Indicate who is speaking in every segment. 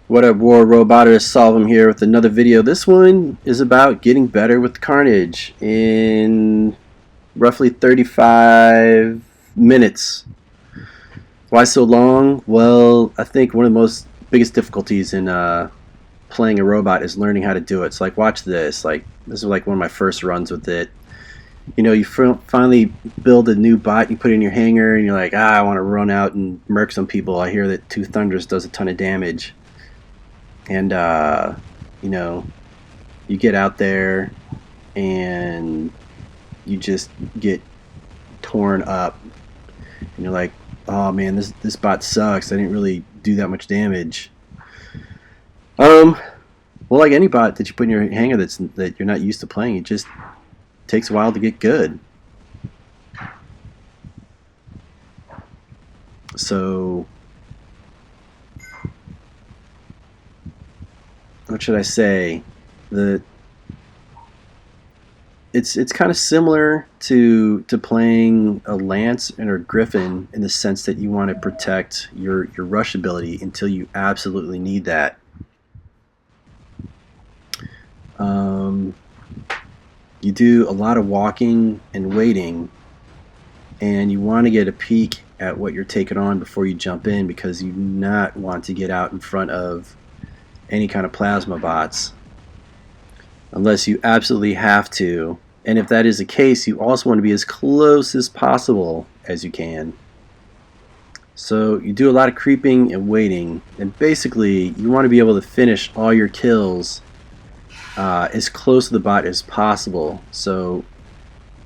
Speaker 1: What up, War Roboters? Solve here with another video. This one is about getting better with Carnage in roughly 35 minutes. Why so long? Well, I think one of the biggest difficulties in playing a robot is learning how to do it. So, like, watch this. Like, this is like one of my first runs with it. You know, you finally build a new bot, you put it in your hangar, and you're like, I want to run out and murk some people. I hear that Two Thunders does a ton of damage. And, you know, you get out there and you just get torn up. And you're like, oh man, this bot sucks. I didn't really do that much damage. Well, like any bot that you put in your hangar that you're not used to playing, it just takes a while to get good. So, what should I say? It's kind of similar to playing a Lance and a Griffin in the sense that you want to protect your rush ability until you absolutely need that. You do a lot of walking and waiting, and you want to get a peek at what you're taking on before you jump in, because you do not want to get out in front of any kind of plasma bots unless you absolutely have to. And if that is the case, you also want to be as close as possible as you can. So you do a lot of creeping and waiting, and basically you want to be able to finish all your kills as close to the bot as possible. So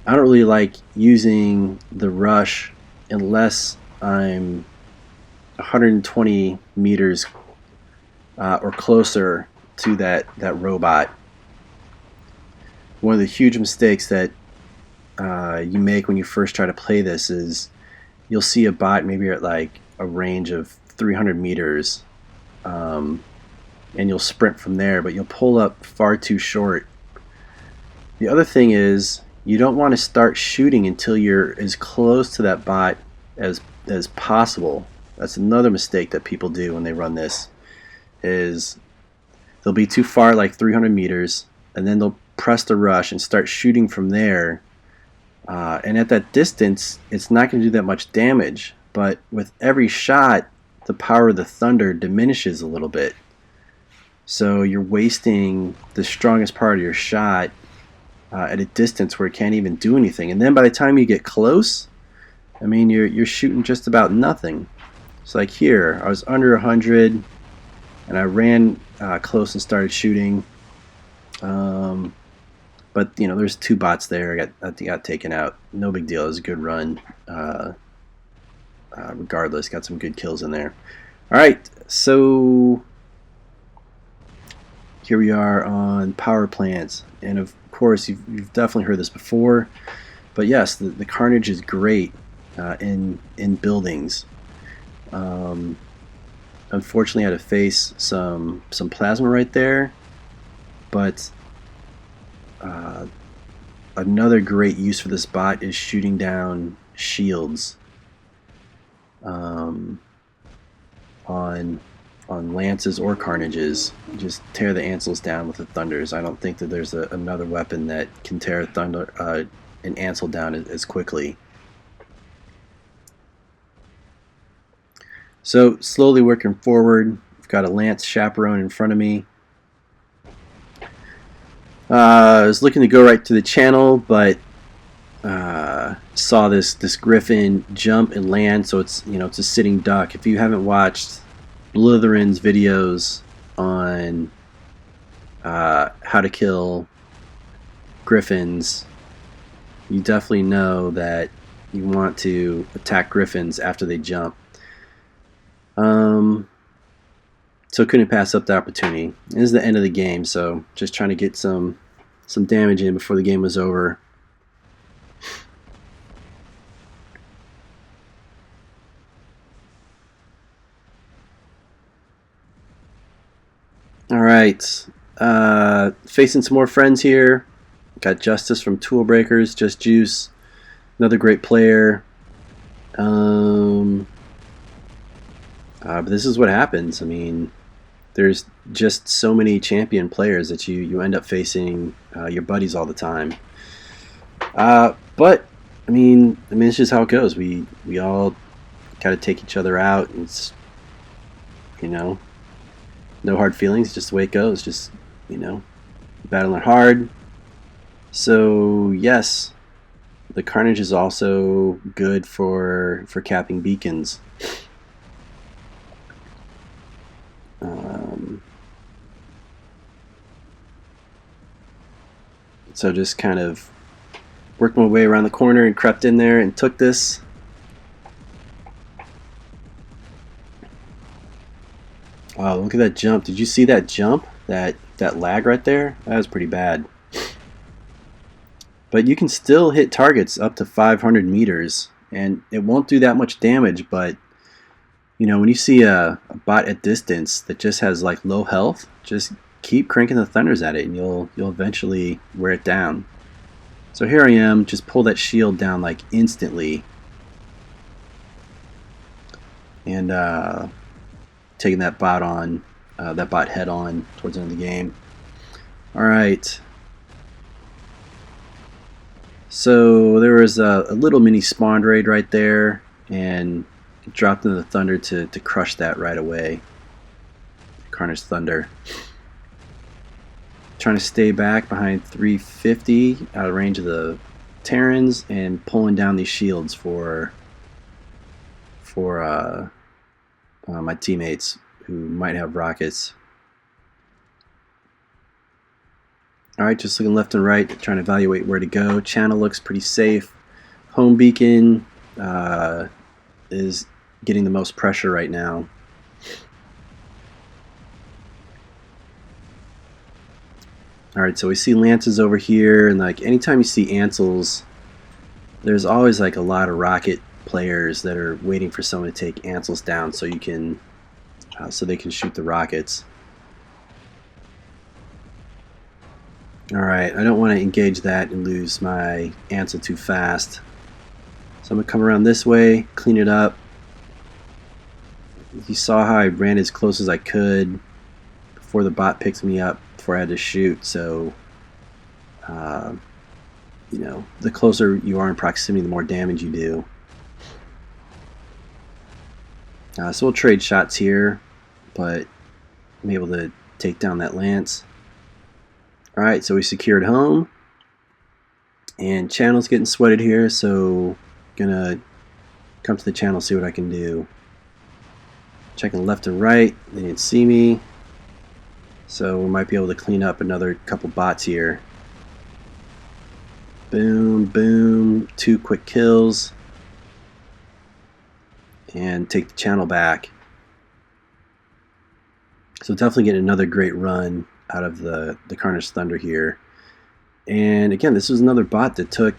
Speaker 1: I don't really like using the rush unless I'm 120 meters or closer to that robot. One of the huge mistakes that you make when you first try to play this is you'll see a bot maybe at like a range of 300 meters, and you'll sprint from there, but you'll pull up far too short. The other thing is you don't want to start shooting until you're as close to that bot as possible. That's another mistake that people do when they run this. Is they'll be too far, like 300 meters, and then they'll press the rush and start shooting from there. And at that distance, it's not going to do that much damage. But with every shot, the power of the thunder diminishes a little bit. So you're wasting the strongest part of your shot at a distance where it can't even do anything. And then by the time you get close, I mean, you're shooting just about nothing. It's like here, I was under 100. And I ran close and started shooting, but you know, there's two bots there. I got taken out. No big deal. It was a good run. Regardless, got some good kills in there. All right, so here we are on power plants, and of course you've definitely heard this before. But yes, the Carnage is great in buildings. Unfortunately, I had to face some plasma right there, but another great use for this bot is shooting down shields on Lances or Carnages. Just tear the Ansels down with the Thunders. I don't think that there's another weapon that can tear an Ansel down as quickly. So slowly working forward, I've got a Lance chaperone in front of me. I was looking to go right to the channel, but saw this Griffin jump and land, so it's a sitting duck. If you haven't watched Blitherin's videos on how to kill Griffins, you definitely know that you want to attack Griffins after they jump. So couldn't pass up the opportunity. This is the end of the game, so just trying to get some damage in before the game was over. Alright, facing some more friends here. Got Justice from Tool Breakers, Just Juice, another great player. But this is what happens. I mean, there's just so many champion players that you end up facing your buddies all the time. But I mean, it's just how it goes. We all gotta take each other out. And it's, you know, no hard feelings, just the way it goes. Just, battling hard. So yes, the Carnage is also good for capping beacons. So just kind of worked my way around the corner and crept in there and took this. Oh, look at that jump. Did you see that jump? That lag right there? That was pretty bad. But you can still hit targets up to 500 meters, and it won't do that much damage, but when you see a bot at distance that just has like low health, just keep cranking the thunders at it and you'll eventually wear it down. So here I am, just pull that shield down like instantly, and taking that bot head on towards the end of the game. Alright, so there was a little mini spawn raid right there, and dropped into the thunder to crush that right away. Carnage Thunder. Trying to stay back behind 350 out of range of the Terrans and pulling down these shields for my teammates who might have rockets. Alright, just looking left and right, trying to evaluate where to go. Channel looks pretty safe. Home beacon is getting the most pressure right now. Alright, so we see lances over here, and like anytime you see Ansels, there's always like a lot of rocket players that are waiting for someone to take Ansels down so you can so they can shoot the rockets. Alright, I don't want to engage that and lose my Ansel too fast. So I'm going to come around this way, clean it up. You saw how I ran as close as I could before the bot picked me up, before I had to shoot. So, the closer you are in proximity, the more damage you do. So we'll trade shots here, but I'm able to take down that lance. Alright, so we secured home, and channel's getting sweated here, so gonna come to the channel, see what I can do. Checking left and right, they didn't see me, so we might be able to clean up another couple bots here. Boom, boom, 2 quick kills, and take the channel back. So definitely get another great run out of the Carnage Thunder here. And again, this was another bot that took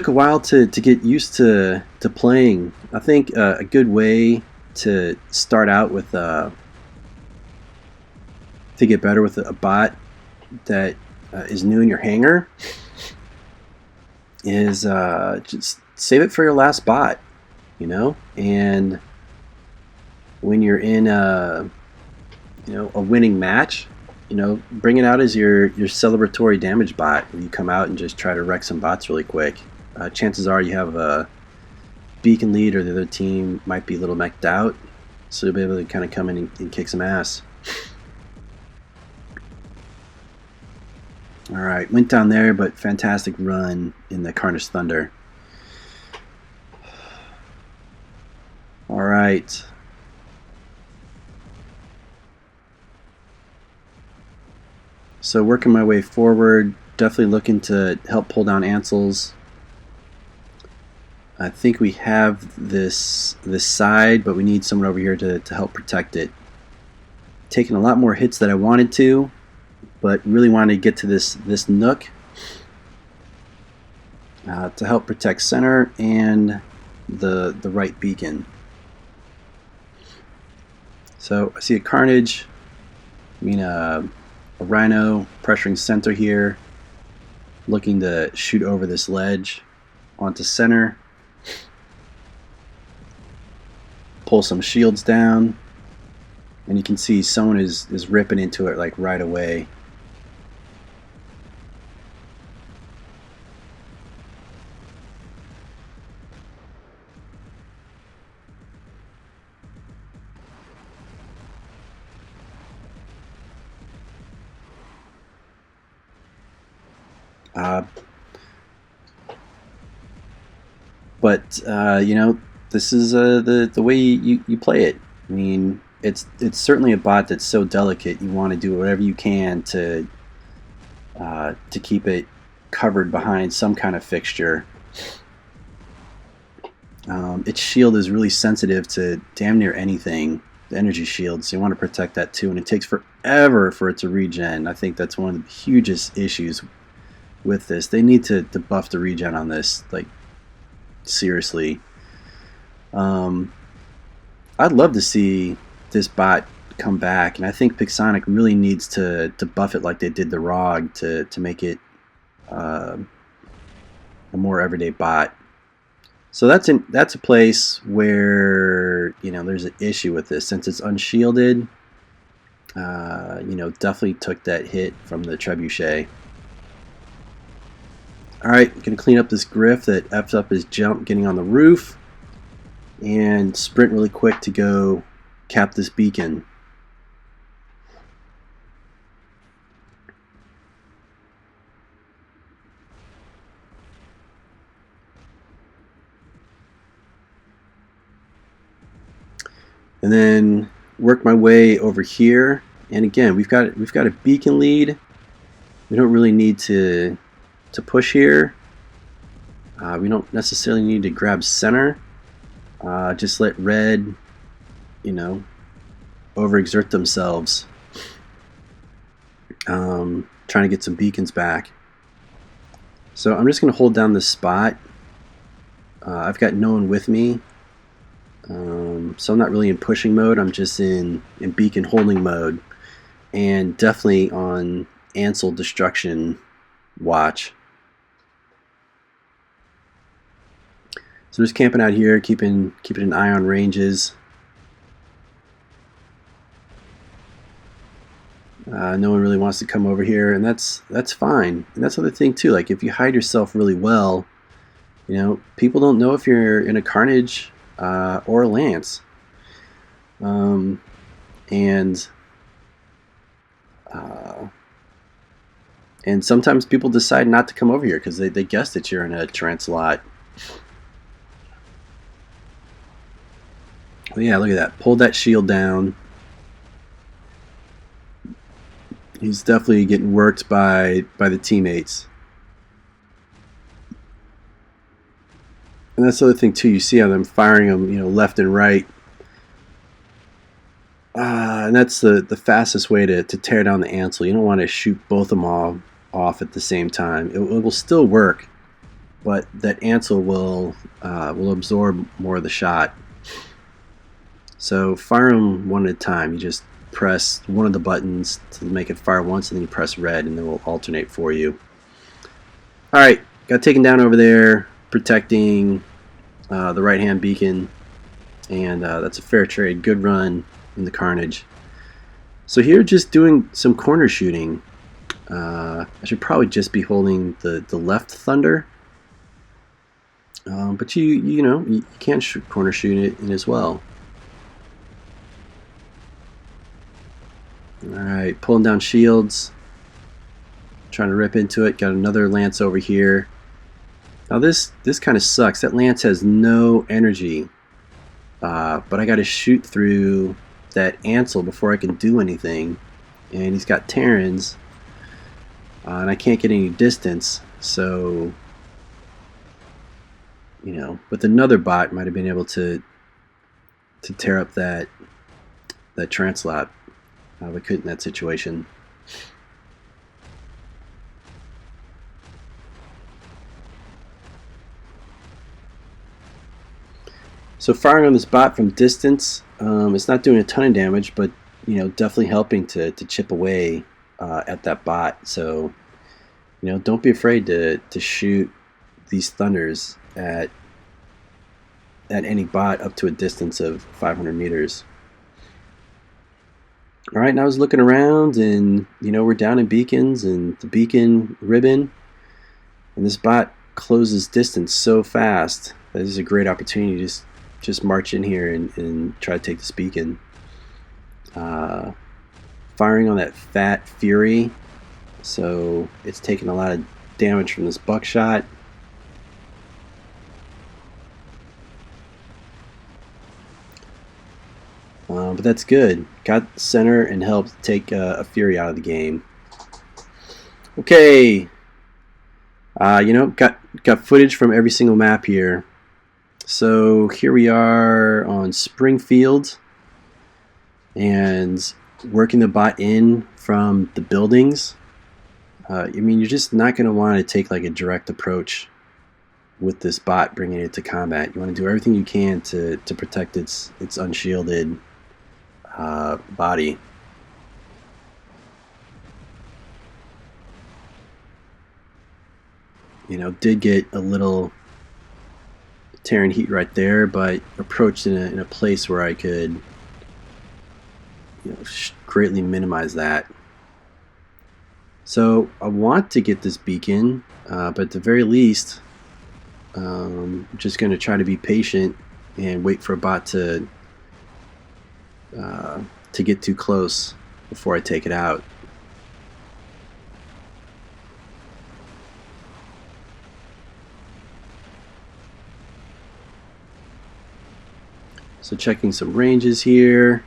Speaker 1: a while to get used to playing. I think a good way to start out with to get better with a bot that is new in your hangar is just save it for your last bot, and when you're in a winning match, bring it out as your celebratory damage bot, where you come out and just try to wreck some bots really quick. Chances are you have a beacon lead, or the other team might be a little mech'd out, so you'll be able to kind of come in and kick some ass. Alright, went down there, but fantastic run in the Carnage Thunder. Alright. So working my way forward, definitely looking to help pull down Ansels. I think we have this side, but we need someone over here to help protect it. Taking a lot more hits than I wanted to, but really wanted to get to this nook to help protect center and the right beacon. So I see a Carnage, a Rhino pressuring center here, looking to shoot over this ledge onto center. Pull some shields down. and you can see someone is ripping into it like right away. But you know, this is the way you play it. I mean, it's certainly a bot that's so delicate. You want to do whatever you can to keep it covered behind some kind of fixture. Its shield is really sensitive to damn near anything. The energy shield, so you want to protect that too. And it takes forever for it to regen. I think that's one of the hugest issues with this. They need to buff the regen on this, like, seriously. I'd love to see this bot come back, and I think Pixonic really needs to buff it like they did the ROG to make it a more everyday bot. So that's a place where, you know, there's an issue with this since it's unshielded. You know, definitely took that hit from the trebuchet. Alright, I'm going to clean up this Griff that effed up his jump getting on the roof, and sprint really quick to go cap this beacon. And then work my way over here, and again we've got a beacon lead. We don't really need to push here. We don't necessarily need to grab center. Just let red, you know, overexert themselves, trying to get some beacons back. So I'm just going to hold down this spot. I've got no one with me, so I'm not really in pushing mode. I'm just in beacon holding mode, and definitely on Ansel destruction watch. So just camping out here, keeping an eye on ranges. No one really wants to come over here, and that's fine. And that's the other thing too. Like, if you hide yourself really well, you know, people don't know if you're in a Carnage or a Lance. And sometimes people decide not to come over here because they guess that you're in a Translot. Well, yeah, look at that. Pulled that shield down. He's definitely getting worked by the teammates. And that's the other thing too. You see how I'm firing them, you know, left and right. And that's the fastest way to tear down the Ansel. You don't want to shoot both of them off at the same time. It will still work, but that Ansel will absorb more of the shot. So fire them one at a time. You just press one of the buttons to make it fire once, and then you press red, and it will alternate for you. Alright, got taken down over there, protecting the right-hand beacon, and that's a fair trade. Good run in the Carnage. So here, just doing some corner shooting. I should probably just be holding the left Thunder, but you know, you can corner shoot it in as well. Alright, pulling down shields, trying to rip into it. Got another Lance over here. Now this kind of sucks. That Lance has no energy, but I got to shoot through that Ansel before I can do anything, and he's got Terrans, and I can't get any distance. So, you know, with another bot, might have been able to tear up that Translot. We couldn't in that situation. So firing on this bot from distance, it's not doing a ton of damage, but you know, definitely helping to chip away at that bot. So, you know, don't be afraid to shoot these Thunders at any bot up to a distance of 500 meters. Alright, now I was looking around, and we're down in beacons and the beacon ribbon, and this bot closes distance so fast that this is a great opportunity to just march in here and try to take this beacon. Firing on that fat Fury, so it's taking a lot of damage from this buckshot. But that's good. Got the center and helped take a Fury out of the game. Okay. Got footage from every single map here. So here we are on Springfield, and working the bot in from the buildings. You're just not going to want to take like a direct approach with this bot, bringing it to combat. You want to do everything you can to protect its unshielded body. Did get a little Terran heat right there, but approached in a place where I could greatly minimize that. So I want to get this beacon, but at the very least, I'm just going to try to be patient and wait for a bot to get too close before I take it out. So checking some ranges here.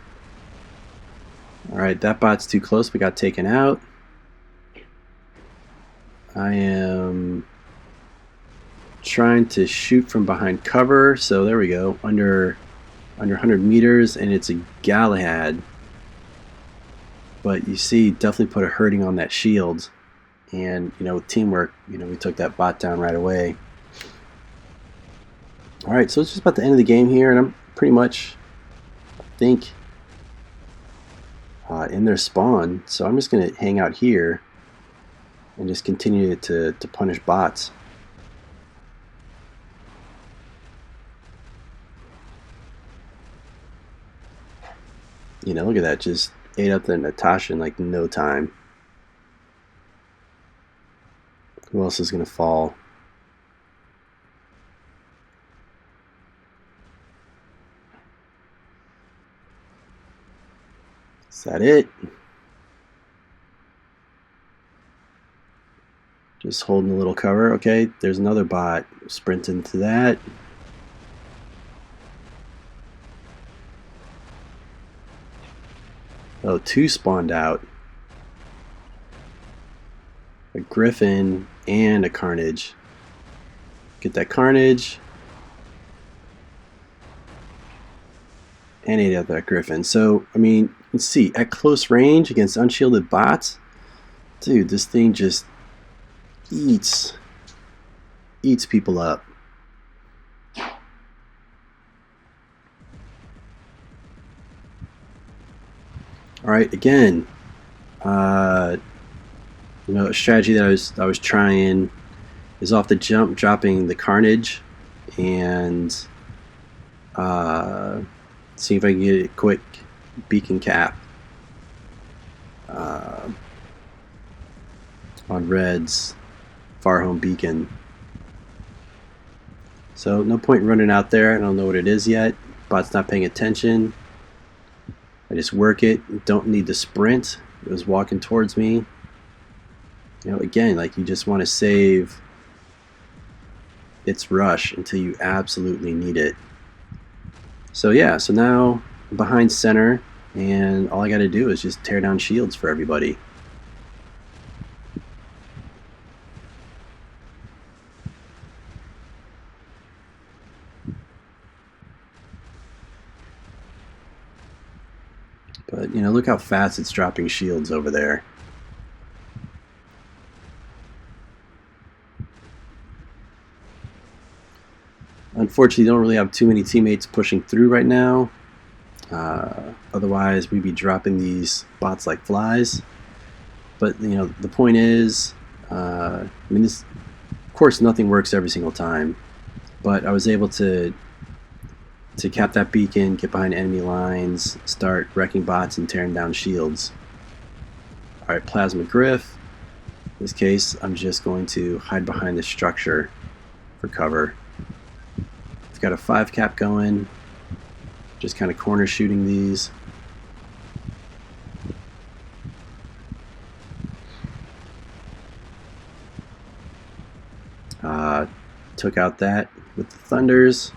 Speaker 1: Alright, that bot's too close, we got taken out. I am trying to shoot from behind cover, so there we go, under 100 meters, and it's a Galahad. But you see, definitely put a hurting on that shield, and with teamwork, we took that bot down right away. Alright, so it's just about the end of the game here, and I'm pretty much, I think, in their spawn, so I'm just going to hang out here and just continue to punish bots. Look at that, just ate up the Natasha in like no time. Who else is going to fall? Is that it? Just holding a little cover. Okay, there's another bot. Sprint into that. Oh, two spawned out. A Griffin and a Carnage. Get that Carnage. And ate out that Griffin. So, let's see. At close range against unshielded bots, dude, this thing just eats people up. Alright, again, a strategy that I was trying is off the jump, dropping the Carnage and see if I can get a quick beacon cap on Red's far home beacon. So no point in running out there. I don't know what it is yet. Bot's not paying attention. I just work it. Don't need to sprint. It was walking towards me. Again, like, you just want to save its rush until you absolutely need it. So yeah, so now I'm behind center, and all I got to do is just tear down shields for everybody. But look how fast it's dropping shields over there. Unfortunately, don't really have too many teammates pushing through right now. Otherwise, we'd be dropping these bots like flies. But the point is, of course, nothing works every single time. But I was able to to cap that beacon, get behind enemy lines, start wrecking bots and tearing down shields. Alright, Plasma Griff. In this case, I'm just going to hide behind this structure for cover. I've got a 5 cap going, just kind of corner shooting these. Took out that with the Thunders.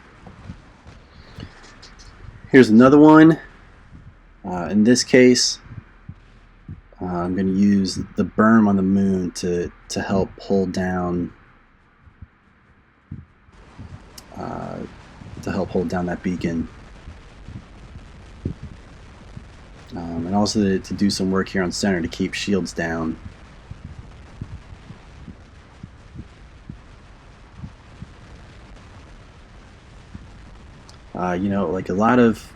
Speaker 1: Here's another one. In this case, I'm going to use the berm on the moon to help hold down that beacon, and also to do some work here on center to keep shields down. You know, like a lot of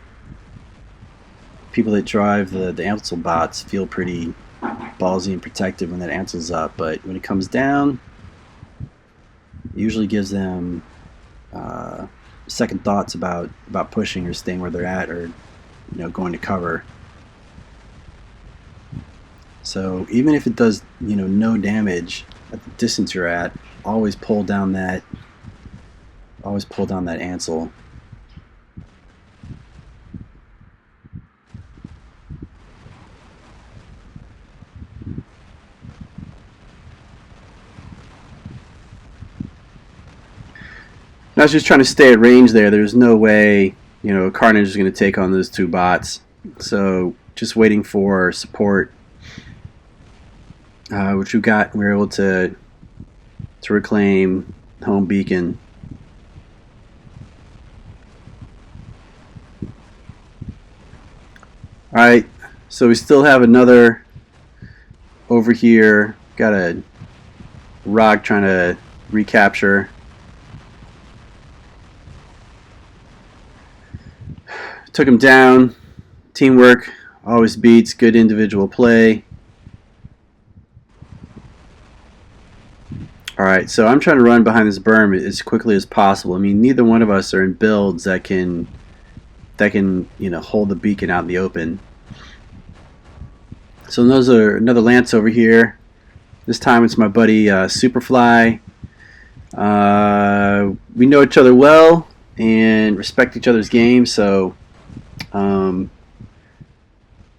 Speaker 1: people that drive the Ansel bots feel pretty ballsy and protective when that Ansel's up, but when it comes down, it usually gives them second thoughts about pushing or staying where they're at, or going to cover. So even if it does no damage at the distance you're at, always pull down that Ansel. I was just trying to stay at range there. There's no way, Carnage is going to take on those 2 bots. So just waiting for support, which we got. We were able to reclaim home beacon. All right, so we still have another over here. Got a rock trying to recapture. Took him down. Teamwork always beats good individual play. Alright, so I'm trying to run behind this berm as quickly as possible. I mean, neither one of us are in builds that can hold the beacon out in the open. So those are another Lance over here. This time it's my buddy Superfly. We know each other well and respect each other's game, so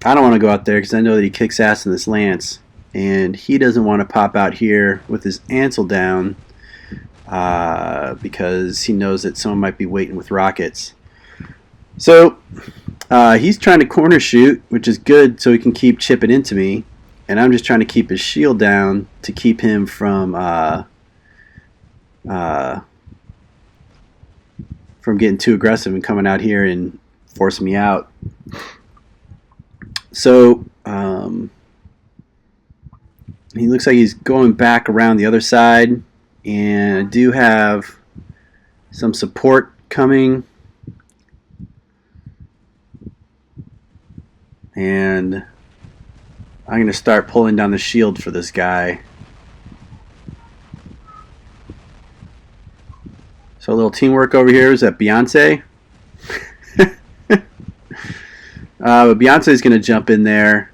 Speaker 1: I don't want to go out there because I know that he kicks ass in this Lance, and he doesn't want to pop out here with his Ansel down because he knows that someone might be waiting with rockets. So he's trying to corner shoot, which is good so he can keep chipping into me, and I'm just trying to keep his shield down to keep him from getting too aggressive and coming out here and forcing me out. So he looks like he's going back around the other side, and I do have some support coming, and I'm going to start pulling down the shield for this guy. So a little teamwork over here. Is that Beyonce? But Beyonce's going to jump in there,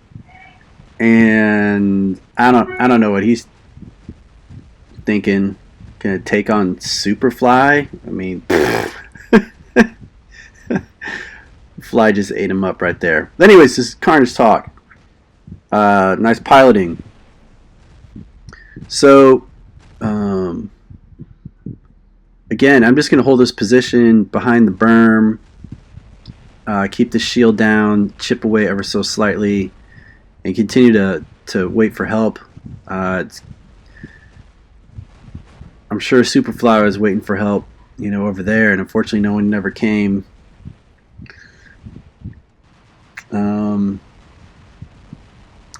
Speaker 1: and I don't know what he's thinking. Going to take on Superfly? I mean, Fly just ate him up right there. But anyways, this is Carnage talk. Nice piloting. So, again, I'm just going to hold this position behind the berm. Keep the shield down, chip away ever so slightly, and continue to wait for help. I'm sure Superfly was waiting for help, over there, and unfortunately no one never came.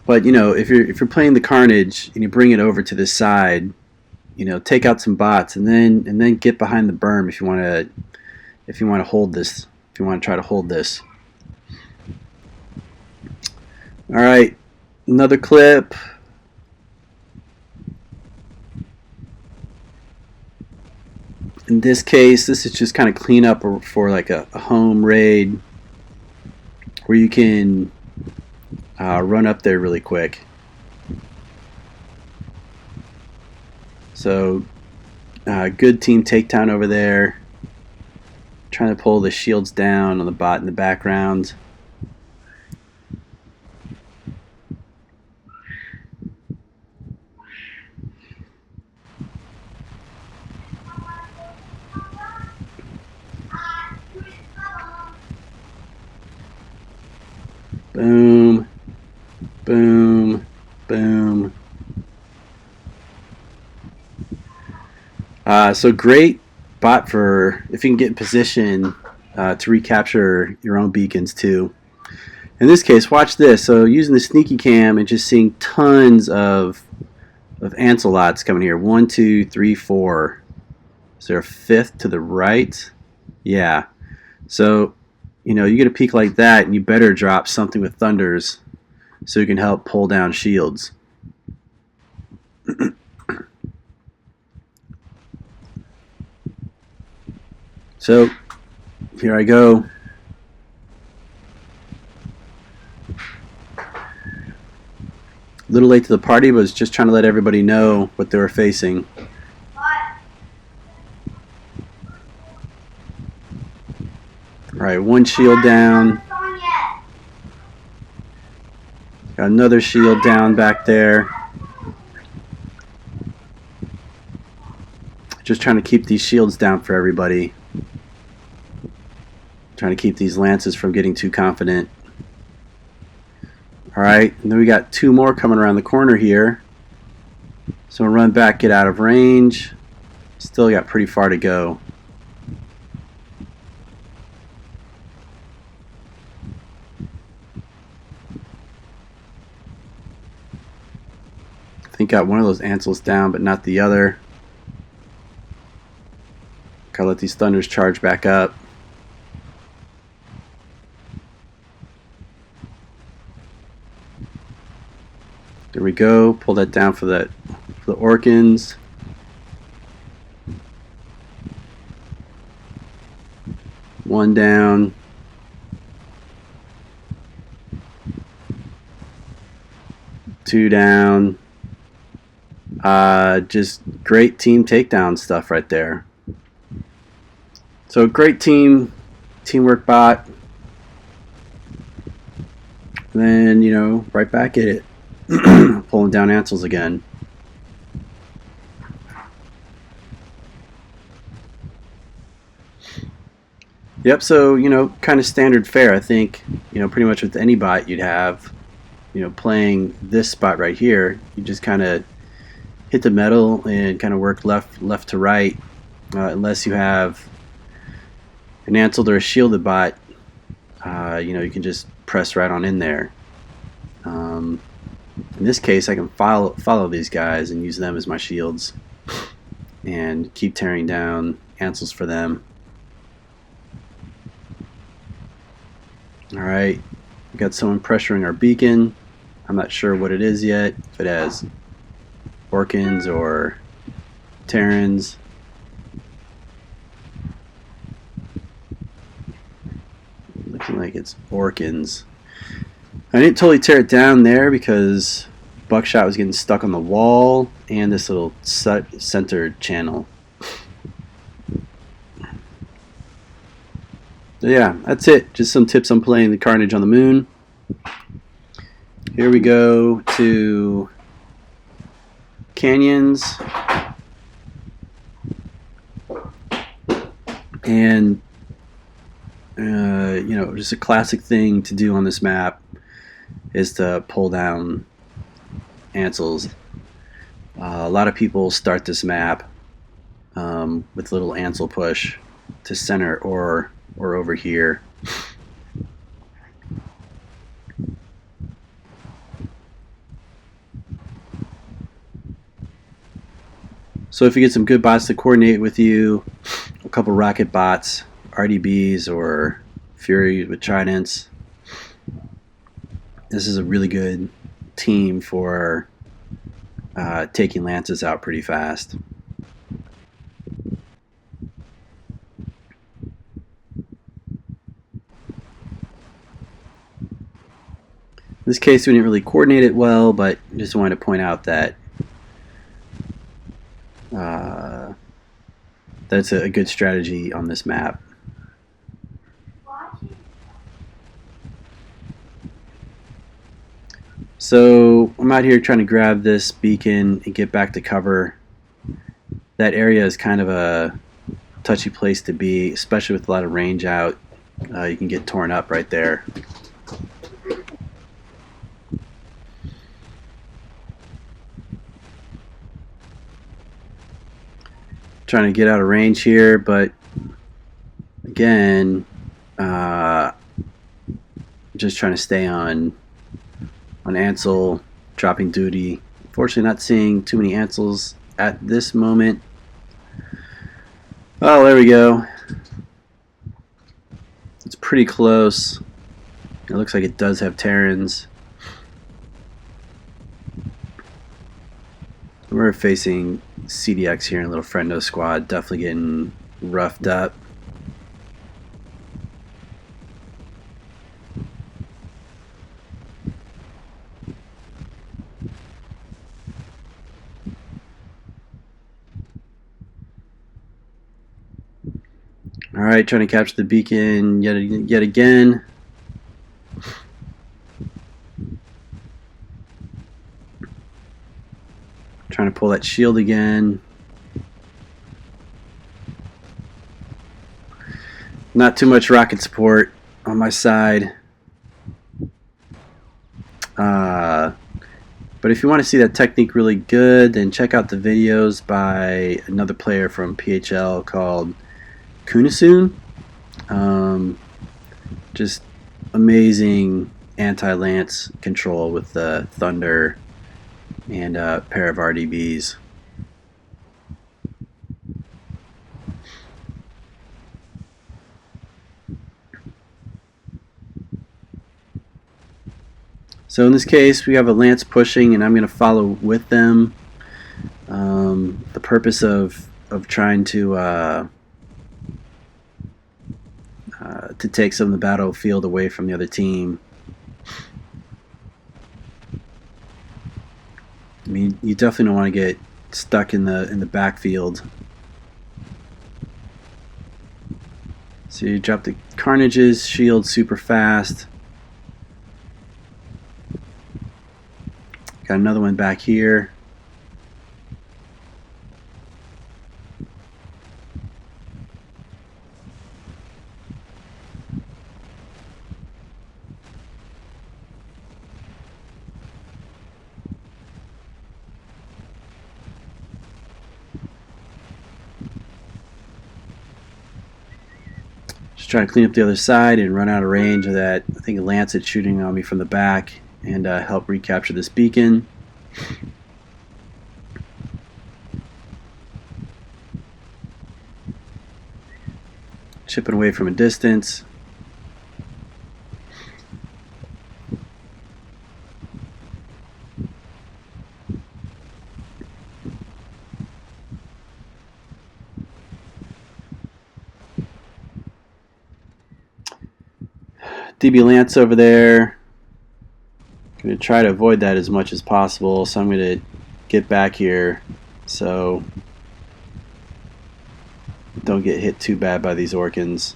Speaker 1: But if you're playing the Carnage and you bring it over to this side, take out some bots and then get behind the berm if you want to hold this. If you want to try to hold this. All right, another clip. In this case, this is just kind of cleanup for like a home raid where you can run up there really quick. So good team takedown over there. Trying to pull the shields down on the bot in the background. Boom, boom, boom. So great bot for if you can get in position to recapture your own beacons too. In this case, watch this. So using the sneaky cam and just seeing tons of Ancelots coming here. 1, 2, 3, 4. Is there a fifth to the right? Yeah. So, you know, you get a peak like that and you better drop something with thunders so you can help pull down shields. So, here I go. A little late to the party, but was just trying to let everybody know what they were facing. Alright, one shield down. Got another shield down back there. Just trying to keep these shields down for everybody. Trying to keep these lances from getting too confident. Alright, and then we got two more coming around the corner here. So we'll run back, get out of range. Still got pretty far to go. I think got one of those Ansels down, but not the other. Gotta let these thunders charge back up. There we go. Pull that down for the Orkans. One down. Two down. Just great team takedown stuff right there. So great teamwork bot. And then, you know, right back at it. Pulling down Ansels again. Yep, so, you know, kind of standard fare. I think, you know, pretty much with any bot you'd have, you know, playing this spot right here, you just kind of hit the metal and kind of work left to right, unless you have an Ansel or a shielded bot. You know, you can just press right on in there. In this case, I can follow these guys and use them as my shields and keep tearing down Ansels for them. Alright, we got someone pressuring our beacon. I'm not sure what it is yet, if it has Orkans or Terrans. Looking like it's Orkans. I didn't totally tear it down there because Buckshot was getting stuck on the wall and this little center channel. So yeah, that's it. Just some tips on playing the Carnage on the Moon. Here we go to canyons. And you know, just a classic thing to do on this map is to pull down Ansels. A lot of people start this map with little Ansel push to center or over here. So if you get some good bots to coordinate with you, a couple rocket bots, RDBs or Fury with Tridents, this is a really good team for taking lances out pretty fast. this case, we didn't really coordinate it well, but just wanted to point out that that's a good strategy on this map. So I'm out here trying to grab this beacon and get back to cover. That area is kind of a touchy place to be, especially with a lot of range out. You can get torn up right there. Trying to get out of range here, but again, just trying to stay on Ansel, dropping duty. Unfortunately, not seeing too many Ansels at this moment. Oh, there we go. It's pretty close. It looks like it does have Terrans. We're facing CDX here in a little friendo squad, definitely getting roughed up. Alright, trying to capture the beacon yet again. Trying to pull that shield again. Not too much rocket support on my side. But if you want to see that technique really good, then check out the videos by another player from PHL called Kunasoon. Just amazing anti-lance control with the Thunder and a pair of RDBs. So in this case, we have a Lance pushing, and I'm going to follow with them. The purpose of trying to take some of the battlefield away from the other team. I mean, you definitely don't want to get stuck in the backfield. So you drop the Carnage's shield super fast. Got another one back here. Just trying to clean up the other side and run out of range of that. I think Lance is shooting on me from the back, and help recapture this beacon. Chipping away from a distance. DB Lance over there. Going to try to avoid that as much as possible, so I'm going to get back here so don't get hit too bad by these Orkans.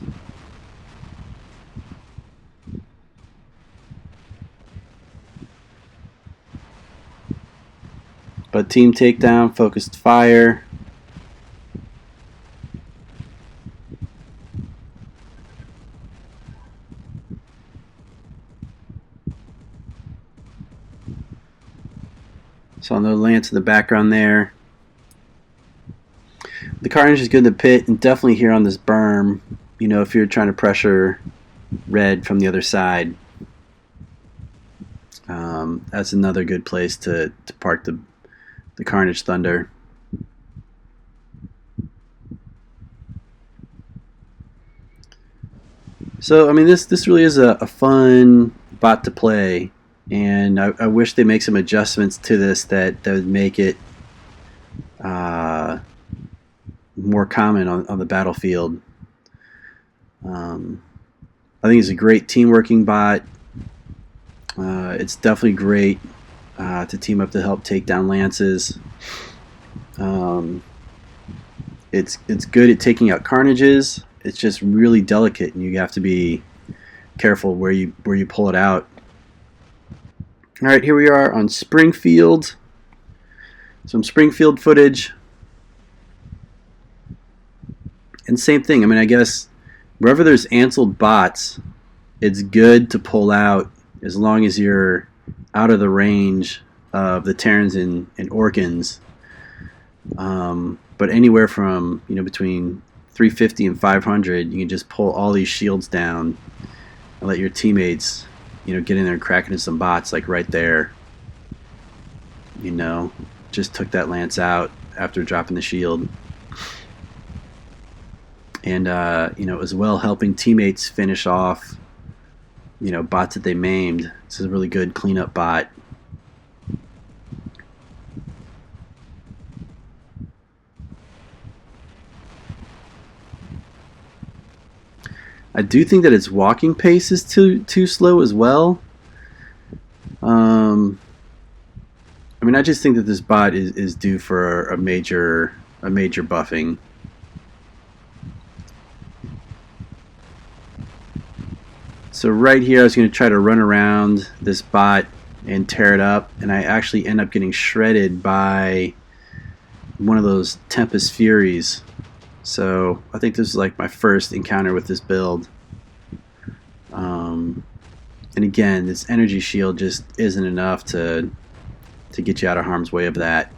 Speaker 1: But team takedown, focused fire. So on the Lance in the background there. The Carnage is good in the pit, and definitely here on this berm, you know, if you're trying to pressure red from the other side. That's another good place to park the Carnage Thunder. So, I mean, this really is a fun bot to play, and I wish they make some adjustments to this that would make it more common on the battlefield. I think it's a great team working bot. It's definitely great to team up to help take down lances. It's good at taking out carnages. It's just really delicate, and you have to be careful where you pull it out. All right, here we are on Springfield. Some Springfield footage. And same thing. I mean, I guess wherever there's anseled bots, it's good to pull out as long as you're out of the range of the Terrans and Orkans. But anywhere from between 350 and 500, you can just pull all these shields down and let your teammates get in there and crack into some bots, like right there. Just took that lance out after dropping the shield. And as well helping teammates finish off bots that they maimed. This is a really good cleanup bot. I do think that its walking pace is too slow as well. I mean, I just think that this bot is due for a major buffing. So right here, I was going to try to run around this bot and tear it up, and I actually end up getting shredded by one of those Tempest Furies. So I think this is like my first encounter with this build. And again, this energy shield just isn't enough to get you out of harm's way of that.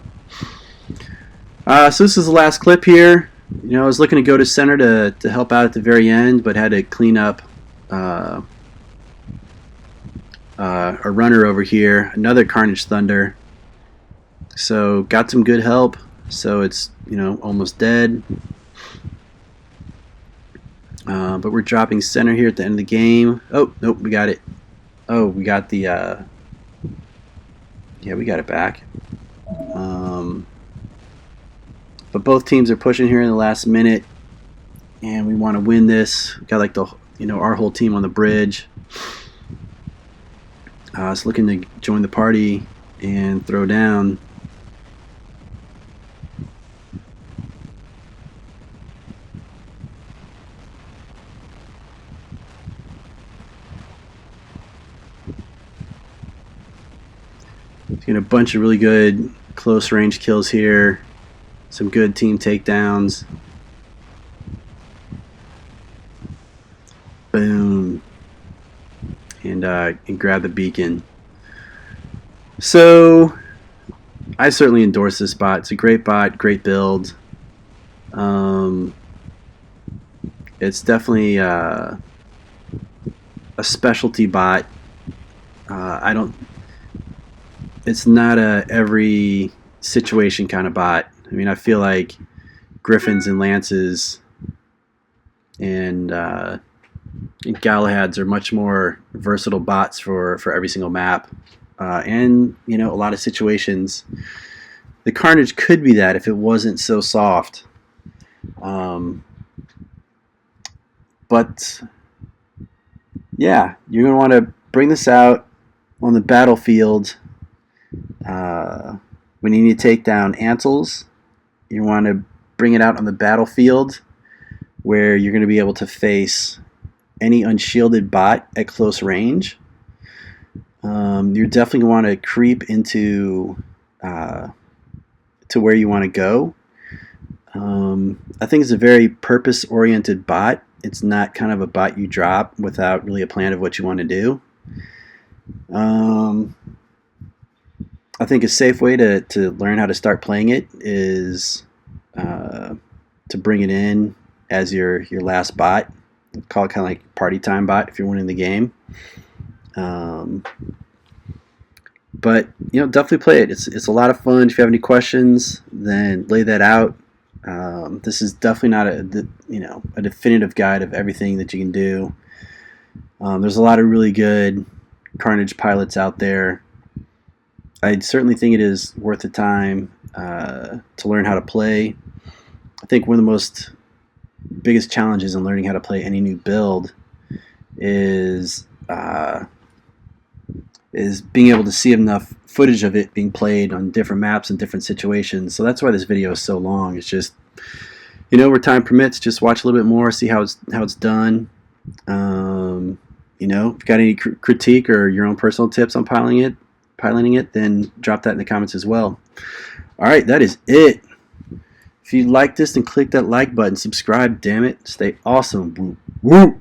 Speaker 1: So this is the last clip here. I was looking to go to center to help out at the very end, but had to clean up a runner over here, another Carnage Thunder. So got some good help. So it's almost dead. But we're dropping center here at the end of the game. Oh nope, we got it. Oh, we got the yeah, we got it back. But both teams are pushing here in the last minute, and we want to win this. We got like the our whole team on the bridge. It's looking to join the party and throw down. Getting a bunch of really good close range kills here. Some good team takedowns. Boom. And grab the beacon. So I certainly endorse this bot. It's a great bot, great build. It's definitely a specialty bot. It's not a every situation kind of bot. I mean, I feel like Griffins and Lances and Galahads are much more versatile bots for every single map. And, a lot of situations. The Carnage could be that if it wasn't so soft. But, yeah, you're going to want to bring this out on the battlefield. When you need to take down Antles, you want to bring it out on the battlefield where you're going to be able to face any unshielded bot at close range. You're definitely going to want to creep into to where you want to go. I think it's a very purpose-oriented bot. It's not kind of a bot you drop without really a plan of what you want to do. I think a safe way to learn how to start playing it is to bring it in as your last bot. Call it kind of like party time bot if you're winning the game. But definitely play it. It's a lot of fun. If you have any questions, then lay that out. This is definitely not a definitive guide of everything that you can do. There's a lot of really good Carnage pilots out there. I certainly think it is worth the time to learn how to play. I think one of the biggest challenges in learning how to play any new build is is being able to see enough footage of it being played on different maps and different situations. So that's why this video is so long. It's just, you know, where time permits, just watch a little bit more, see how it's done. You know, if you got any critique or your own personal tips on piloting it, then drop that in the comments as well. All right, that is it. If you like this, then click that like button. Subscribe, damn it. Stay awesome. Woo, woo.